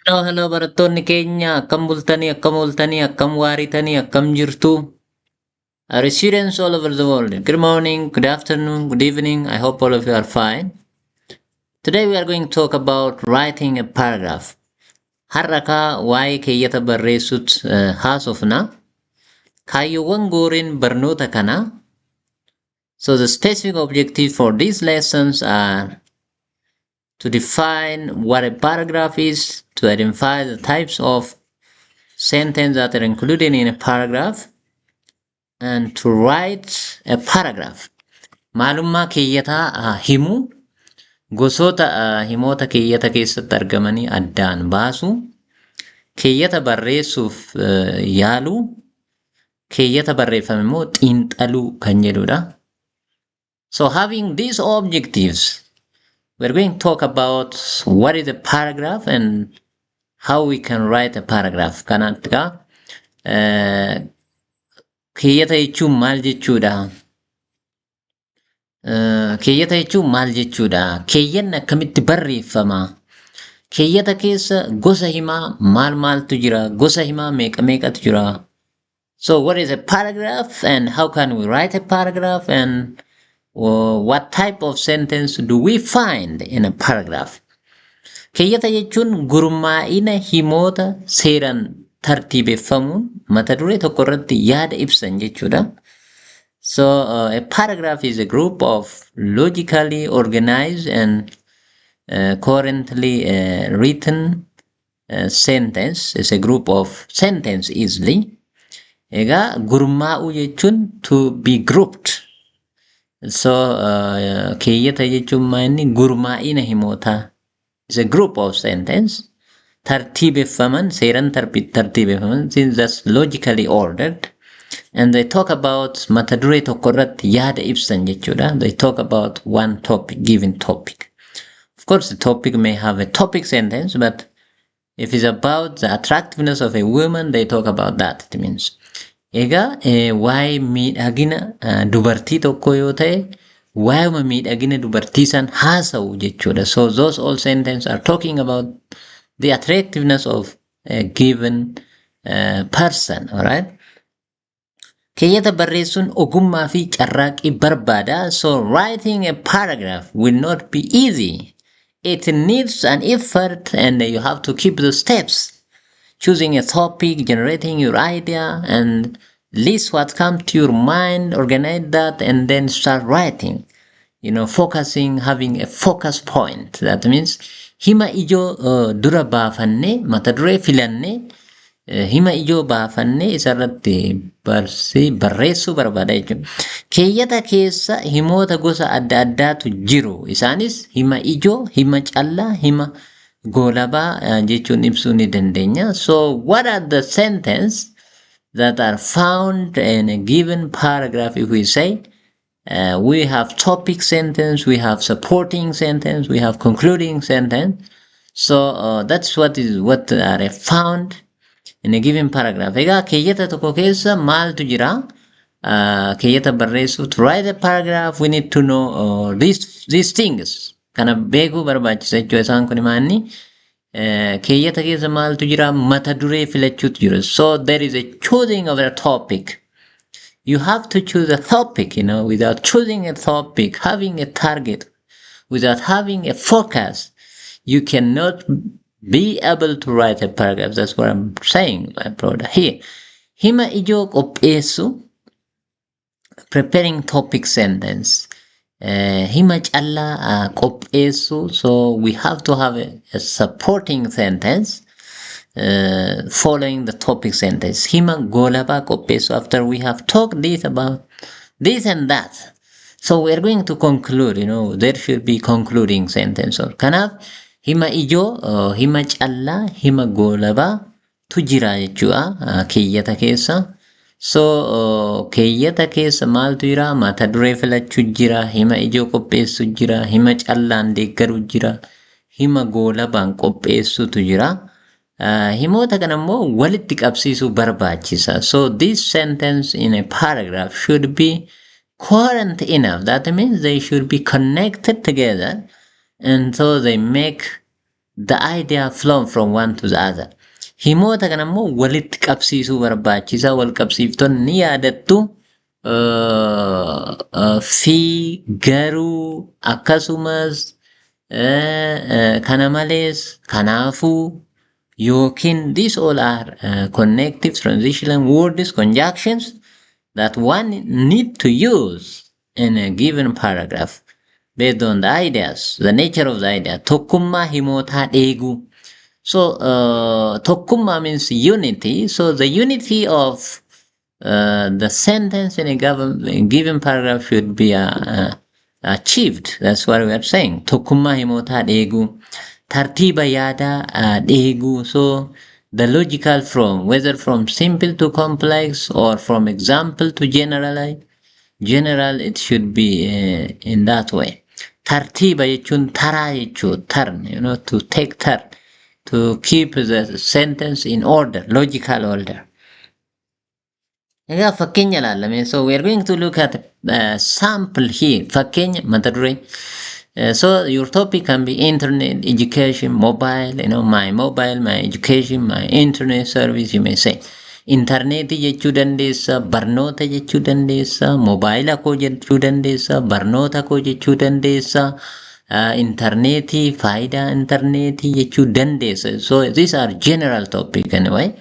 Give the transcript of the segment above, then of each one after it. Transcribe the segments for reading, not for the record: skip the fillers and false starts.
Hello barattoonni keenya akkam bultanii akkam waaritanii akkam jirtu. Our students all over the world. Good morning, good afternoon, good evening. I hope all of you are fine. Today we are going to talk about writing a paragraph. Har'akaa waa'ee keeyyata barreessut haasofna. Kaayyoowwan gooriin barnoota kana. So the specific objective for these lessons are to define what a paragraph is, to identify the types of sentences that are included in a paragraph, and to write a paragraph. Maalummaa keeyyataa himuu, gosoota himoota keeyyata keessatti argamanii addaan baasu, keeyyata barreessuuf yaaluu, keeyyata barreeffame immoo xiinxaluu kan jedhudha. So having these objectives, we're going to talk about what is a paragraph and how we can write a paragraph. Kanaafika keeyyata jechuun maal jechuudha? Keeyyata jechuun maal jechuudha? Keeyyanni akkamitti barreeffama? Keeyyata keessa gosa himaa maaltu jira? Gosa himaa meeqatu jira? So what is a paragraph and how can we write a paragraph and what type of sentence do we find in a paragraph? Keeyyata jechuun gurmaa'ina himoota seeraan tartiibeffamuun mata duree tokko irratti yaada ibsan jechuudha. So a paragraph is a group of logically organized and coherently written sentence. It's a group of sentence easily. Egaa gurmaa'uu jechuun to be grouped. So keeyyata jechuun maanni gurmaa'ina himoota. It's a group of sentence. Tartiibeffaman, seeran tartiibeffaman, since that's logically ordered. And they talk about mata duree tokko irratti yaada ibsan jechuudha. They talk about one topic, given topic. Of course, the topic may have a topic sentence, but if it's about the attractiveness of a woman, they talk about that. It means. Egaa waa'ee miidhagina dubartii tokko yoo ta'e, waa'uma miidhagina dubartii san haasa'u jechuudha. So those all sentences are talking about the attractiveness of a given person, alright? Keeyyata barreessuun ogummaa fi carraaqii barbaada. So writing a paragraph will not be easy. It needs an effort and you have to keep the steps. Choosing a topic, generating your idea, and list what comes to your mind, organize that, and then start writing. You know, focusing, having a focus point. That means hima ijoo dura baafanne, mata duree filanne, hima ijoo baafanne isarratti barreessuu barbaada jechuudha. Keeyyata keessa himoota gosa adda addaatu jiru. Isaanis hima ijoo, hima callaa, hima goolabaa jechuun ibsuu ni dandeenya. So what are the sentences that are found in a given paragraph? If we say we have topic sentence, we have supporting sentence, we have concluding sentence. So that's what are found in a given paragraph. Egaa keeyyata tokko keessa maaltu jira? Keeyyata barreessuu, to write a paragraph we need to know these things. Kana beekuu barbaachisa jechuudha. Isaan kun maanni keeyyata keessa maaltu jira? Mata duree filachuutu jira. So there is a choosing of a topic. You have to choose a topic, without choosing a topic, having a target, without having a focus, you cannot be able to write a paragraph. That's what I'm saying, my brother. Here, hima ijoo qopheessu, preparing topic sentence. Hima callaa qopheessu, so we have to have a supporting sentence following the topic sentence. Hima goolabaa qopheessu, after we have talked this about this and that. So we are going to conclude, there should be concluding sentence. Kanaaf hima ijoo, hima callaa, hima goolabaa tu jira jechuudha keeyyata keessa. So keeyyata keessa maaltu jira? Mata duree filachuu jira, hima ijoo qopheessu jira, hima callaan deeggaru jira, hima goolabaan qopheessutu jira. Himoota kana immoo walitti qabsiisuu barbaachisa. So this sentence in a paragraph should be coherent enough. That means they should be connected together, and so they make the idea flown from one to the other. Himoota kana immoo walitti qabsiisuu barbaachisa. Wal qabsiiftonni ni yaadattu. Fi garuu akkasumas kana malees kanaafuu yookiin these all are connective transitional words conjunctions that one need to use in a given paragraph based on the ideas, the nature of the idea. Tokkummaa himootaa eeguu. So tokkummaa means unity. So the unity of the sentence in a given paragraph should be achieved. That's what we are saying. Tokkummaa himootaa eeguu. Tartiiba yaadaa eeguu. So the logical from, whether from simple to complex or from example to general, it should be in that way. Tartiiba jechuun taraa jechuu, turn, to take turn, to keep the sentence in order, logical order. Egaa fakkeenya ilaalame. So we are going to look at sample here. Fakkeenya mata duree. So your topic can be internet, education, mobile, my mobile, my education, my internet service, you may say. Internetii jechuu dandeessa, barnoota jechuu dandeessa, mobaayila koo jechuu dandeessa, barnoota koo jechuu dandeessa, internetii, faayidaa internetii jechuu dandeessa. So these are general topic anyway.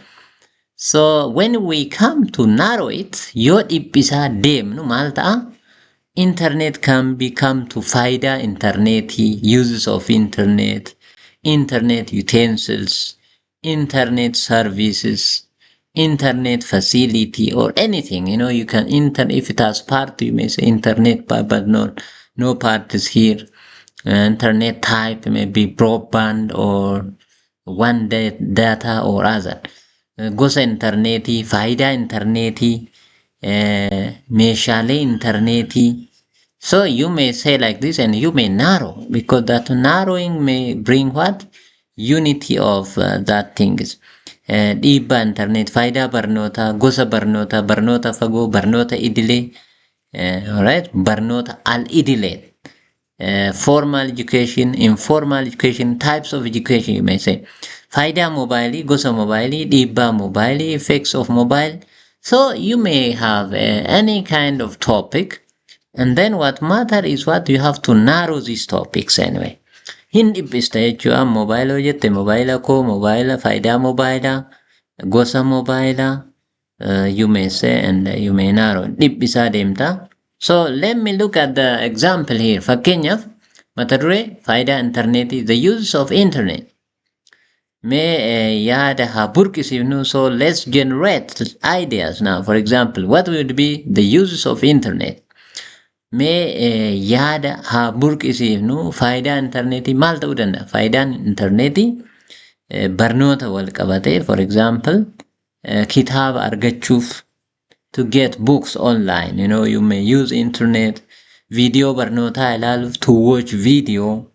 So when we come to narrow it, yoo dhiphisaa deemnu maal ta'a? Internet can become to faayidaa internetii, uses of internet, internet utensils, internet services, internet facility, or anything. You can if it has part, you may say internet part, but no part is here. Internet type may be broadband or one data or other. Gosa internetii, faayidaa internetii, meeshaalee internetii. So you may say like this and you may narrow, because that narrowing may bring what? Unity of that things. Dhiibbaa internet, faayidaa barnootaa, gosa barnootaa, barnoota fagoo, barnoota idilee, alright, barnoota al-idilee. Formal education, informal education, types of education, you may say. Faayidaa mobailii, gosa mobailii, dhiibbaa mobailii, effects of mobile. So you may have any kind of topic, and then what matter is what you have to narrow these topics anyway. Hin dhiphista jechuudha. Mobaayiloo jette mobaayila koo, mobaayila, faayidaa mobaayilaa, gosa mobaayilaa, you may say, and you may narrow. Dhiphisaa deemta. So let me look at the example here. Fakkeenyaaf mata duree faayidaa internetii, the use of internet. May yaada haa burqisiifnu. So let's generate ideas now. For example, what would be the uses of internet? May yaada haa burqisiifnu. Faayidaa internetii maal ta'uu danda'a? Faayidaan internetii barnoota wal qabate. For example, kitaaba argachuuf, to get books online. You may use internet. Video barnootaa ilaaluuf, to watch video.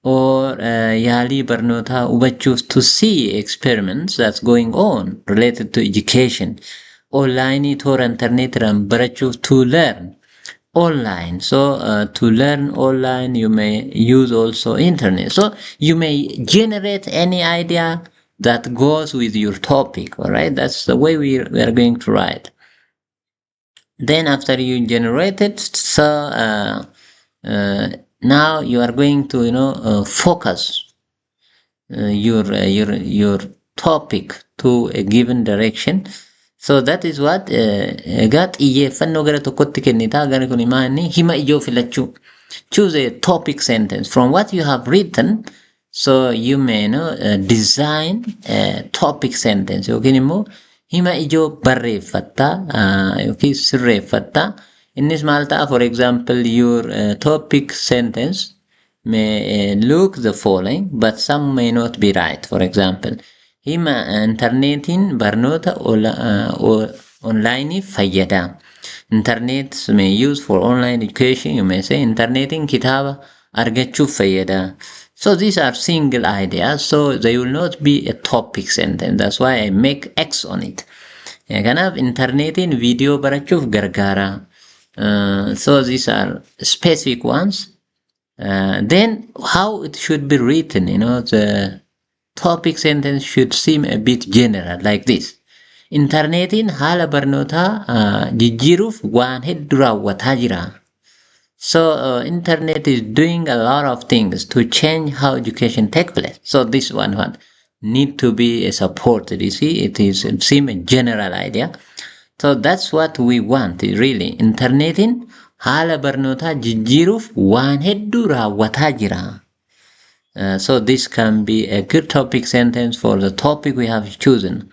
Or yaalii barnootaa hubachuuf, to see experiments that's going on related to education. Online toora internetiraan barachuuf, to learn online. So to learn online, you may use also internet. So you may generate any idea that goes with your topic. All right, that's the way we are going to write. Then after you generate it, so now you are going to focus your topic to a given direction. So that is what egaa xiyyeeffannoo gara tokkotti kennitaa. Gara kun maani hima ijoo filachuu. Choose a topic sentence from what you have written. So you may design a topic sentence yookiin immoo hima ijoo barreeffattaa yookiin sirreeffattaa. Innis maal ta'a? For example, your topic sentence may look the following, but some may not be right. For example, hima internetiin barnoota online fayyada. Internet may use for online education. You may say internetiin kitaaba argachuuf fayyada. So these are single ideas, so they will not be a topic sentence. That's why I make X on it. Kanaaf internetiin video barachuuf gargaara. So these are specific ones. Then how it should be written, the topic sentence should seem a bit general like this. Internetiin haala barnootaa jijjiiruuf waan hedduu raawwataa jira. So internet is doing a lot of things to change how education take place. So this one need to be supported. You see, it seem a general idea. So that's what we want really. Internetiin haala barnootaa jijjiiruuf waan hedduu raawwataa jira. So this can be a good topic sentence for the topic we have chosen.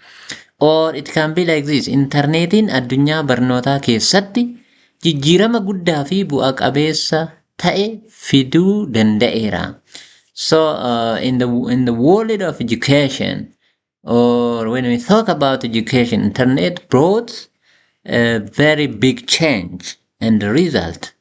Or it can be like this. Internetiin addunyaa barnootaa keessatti jijjiirama guddaa fi bu'a qabeessa ta'e fiduu danda'eera. So in the world of education, or when we talk about education, internet brought a very big change and the result.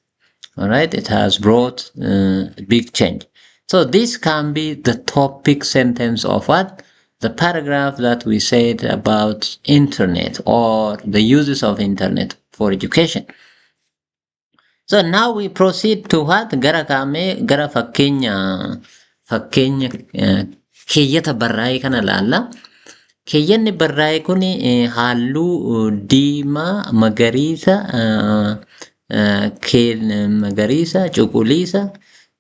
All right, it has brought a big change. So this can be the topic sentence of what? The paragraph that we said about internet or the uses of internet for education. So now we proceed to what? Gara fakkeenya keeyyata barraa'ee kana ilaalla. Keeyyanni barraa'ee kun halluu diimaa, magariisa, cuquliisa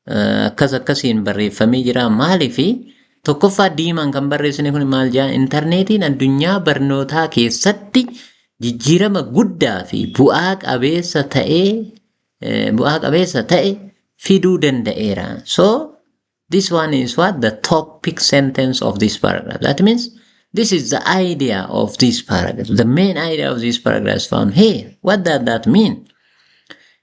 akkasiin barreeffamee jira. Maaliifi tokkoffaa diimaan kan barreessine kun maal jedha? Internetiin addunyaa barnootaa keessatti jijjiirama guddaa fi bu'aa qabeessa ta'e fiduu danda'eera. So this one is what? The topic sentence of this paragraph. That means this is the idea of this paragraph. The main idea of this paragraph is found here. What does that mean?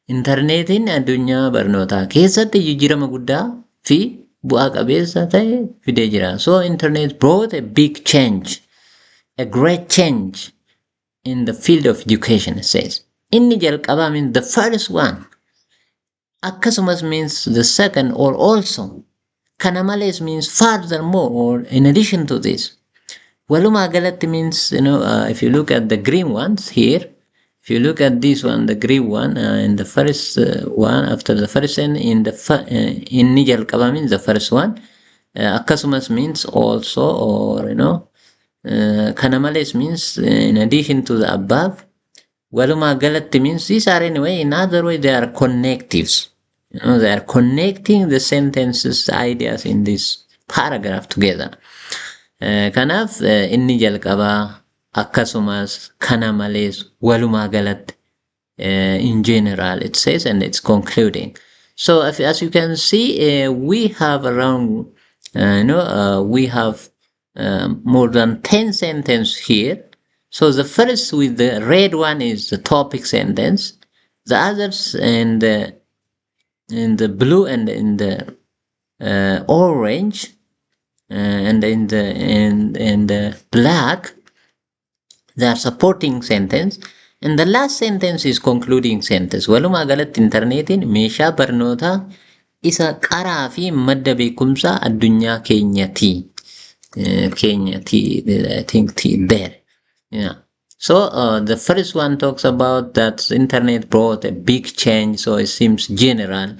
Internetiin addunyaa barnootaa keessatti jijjiirama guddaa fi bu'aa qabeessa ta'e fidee jira. So internet brought a big change, a great change in the field of education, it says. Inni jalqabaa means the first one. Akkasumas means the second or also. Kana malees means furthermore or in addition to this. Walumaa galatti means, if you look at the green ones here, if you look at this one, the green one, in the first one, after the first and in inni jalqabaa means the first one. Akkasumas means also or, kana malees means in addition to the above. Walumaa galatti means these are anyway, in other way, they are connectives. They are connecting the sentences, the ideas in this paragraph together. Kanaaf inni jalqabaa akkasumas kana malees walumaa galatti in general it says, and it's concluding. So as you can see, we have around we have more than 10 sentences here. So the first with the red one is the topic sentence. The others in the blue and in the orange and in the black, they are supporting sentence. And the last sentence is concluding sentence. Walumaa galatti internetiin meeshaa barnootaa isa qaraa fi madda beekumsaa addunyaa keenyati. I think there. Yeah. So the first one talks about that internet brought a big change, so it seems general.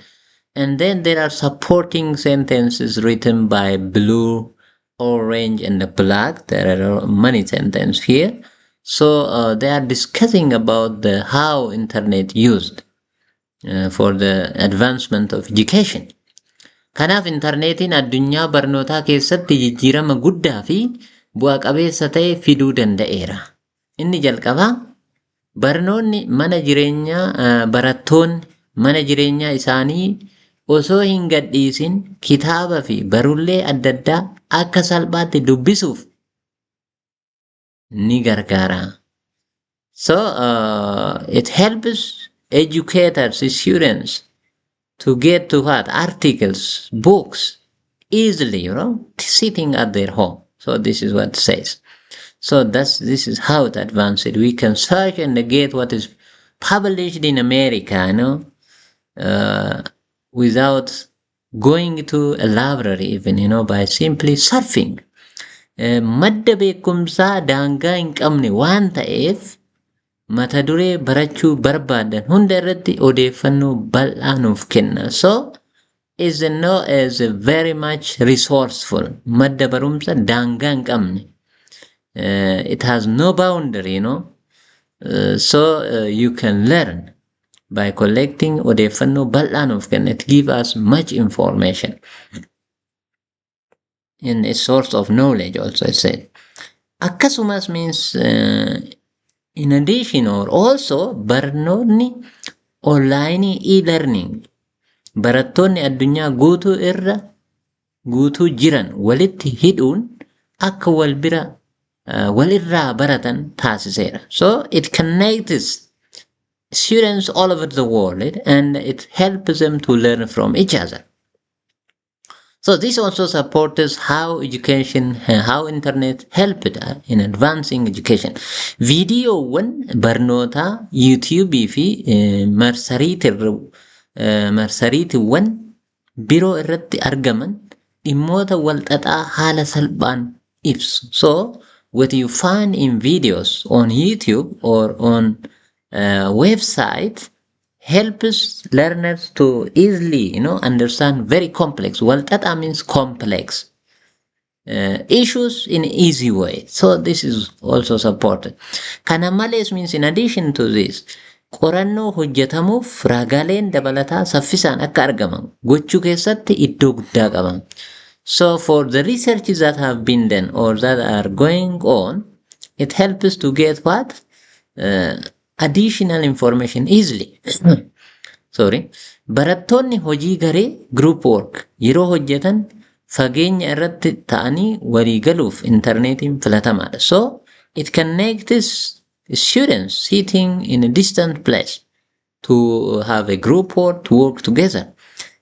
And then there are supporting sentences written by blue, orange, and the black. There are many sentences here. So they are discussing about how internet used for the advancement of education. Kanaaf internetiin addunyaa barnootaa keessatti jijjiirama guddaa fi bu'a qabeessa ta'e fiduu danda'eera. Inni jalqabaa barnoonni barattoonni mana jireenyaa isaanii osoo hin gadhiisin kitaaba fi barullee adda addaa akka salphaatti dubbisuuf ni gargaara. So it helps educators, students to get to what? Articles, books easily, sitting at their home. So this is what it says. So this is how it advanced. We can search and get what is published in America, without going to a library even, by simply surfing. Madda beekumsaa daangaa hin qabne waan ta'eef mata duree barachuu barbaadan hunda irratti odeeffannoo bal'aa nuuf kenna. So is very much resourceful. Madda barumsa daangaa hin qabne. It has no boundary, so you can learn by collecting odeeffannoo bal'aan of kenna. It gives us much information. In a source of knowledge also, it said. Akkasumas means in addition or also barnoonni online e-learning. Barattoonni addunyaa guutuu jiran walitti hidhuun akka walirraa baratan taasiseera. So it connects students all over the world and it helps them to learn from each other. So this also supports how internet helped in advancing education. Viidiyoowwan barnootaa YouTube fi marsariitiiwwan biroo irratti argaman dhimmoota walxaxaa haala salphaan ibsu. So what you find in videos on YouTube or on website helps learners to easily, understand very complex. Walxaxaa means complex issues in easy way. So this is also supported. Kana malees means in addition to this, qorannoo hojjetamuuf raagaaleen dabalataa saffisaan akka argaman gochuu keessatti iddoo guddaa qaban. So for the researches that have been done or that are going on, it helps to get what? Additional information easily. Sorry. Barattoonni hojii garee group work yeroo hojjetan fageenya irratti ta'anii walii galuuf internetiin filatamaadha. So it connects students sitting in a distant place to have a group work to work together.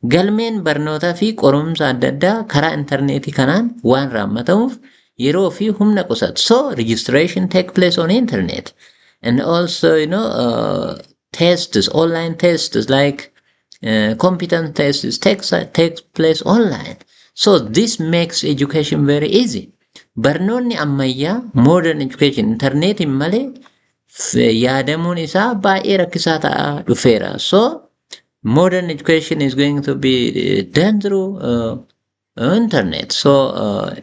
Galmeen barnootaa fi qorumsa adda addaa karaa internetii kanaan waan raamatamuuf yeroo fi humna qusatu. So registration take place on internet. And also, tests, online tests like competence tests takes place online. So this makes education very easy. Barnoonni ammayyaa modern education internetiin malee yaadamuun isaa baay'ee rakkisaa ta'aa dhufeera. So modern education is going to be done through internet. So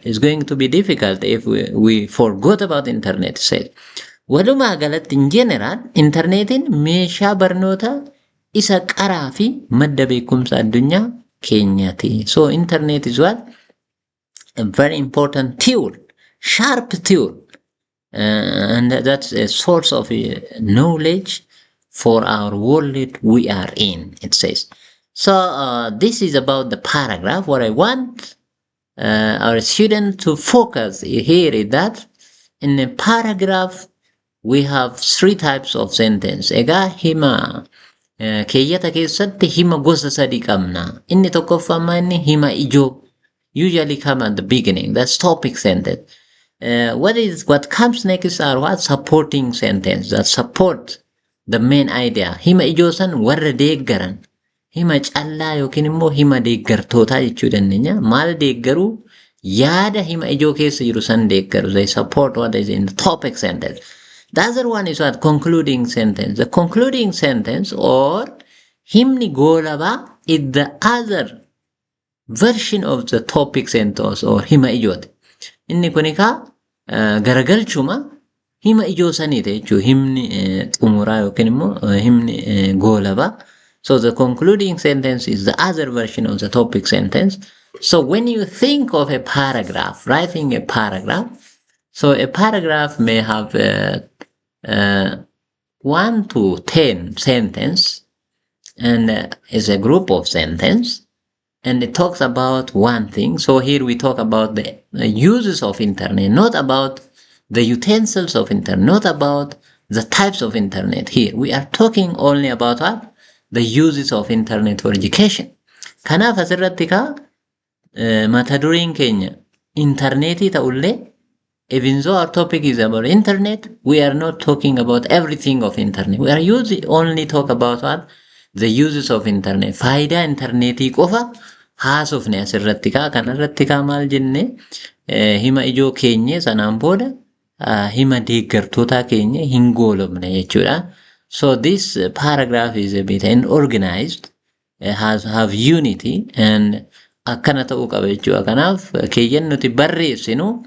it's going to be difficult if we forgot about internet. Said. Walumaa galatti in general, internetiin meeshaa barnoota isa qaraa fi madda beekumsa addunyaa keenyaati. So internet is what? A very important tool, sharp tool. And that's a source of knowledge for our world we are in, it says. So this is about the paragraph. What I want our students to focus here is that in a paragraph, we have three types of sentence. Egaa hima keeyyata keessatti hima gosa sadii qabna. Inni tokkoffaa inni hima ijoo. Usually come at the beginning. That's topic sentence. What comes next are what? Supporting sentence that support the main idea. Hima ijoo san warra deeggaran. Hima callaa yookiin immoo hima deeggartootaa jechuu dandeenya. Maal deeggaruu? Yaada hima ijoo keessa jiru san deeggaru. They support what is in the topic sentence. The other one is what? Concluding sentence. The concluding sentence or himni goolabaa is the other version of the topic sentence or hima ijooti. Inni kunikaa garagalchuma hima ijoo saniiti jechuu himni xumuraa yookiin immoo himni goolabaa. So the concluding sentence is the other version of the topic sentence. So when you think of a paragraph, writing a paragraph, so a paragraph may have 1 to 10 sentence and is a group of sentence and it talks about one thing. So here we talk about the uses of internet, not about the utensils of internet, not about the types of internet. Here we are talking only about what? The uses of internet for education. Kanaaf asirratti mata dureen keenya internetii ta'ullee, even though our topic is about internet, we are not talking about everything of internet. We are only talk about what? The uses of internet. Faayidaa internetii qofa haasofne asirratti kanarratti maal jenne hima ijoo keenya sanaan booda hima deeggartoota keenya hin goolofne jechuudha. So this paragraph is a bit unorganized have unity and akkana ta'uu qaba jechuudha. Kanaaf keeyyan nuti barreessinu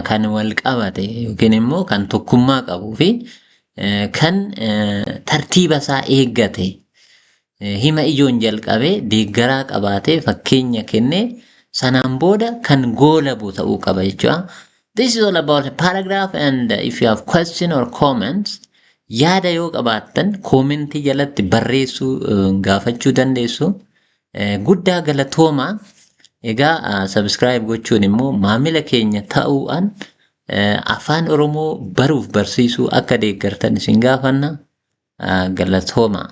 kan wal qabate yookiin immoo kan tokkummaa qabuu fi kan tartiiba isaa eeggate hima ijoon jalqabee deeggaraa qabaatee fakkeenya kennee sanaan booda kan goolabu ta'uu qaba jechuudha. This is all about a paragraph, and if you have question or comments, yaada yoo qabaattan commentii jalatti barreessuu gaafachuu dandeessu. Guddaa galatoomaa. Egaa subscribe gochuun immoo maamila keenya ta'uudhaan afaan Oromoo baruuf barsiisuu akka deeggartan isin gaafanna. Galatoomaa.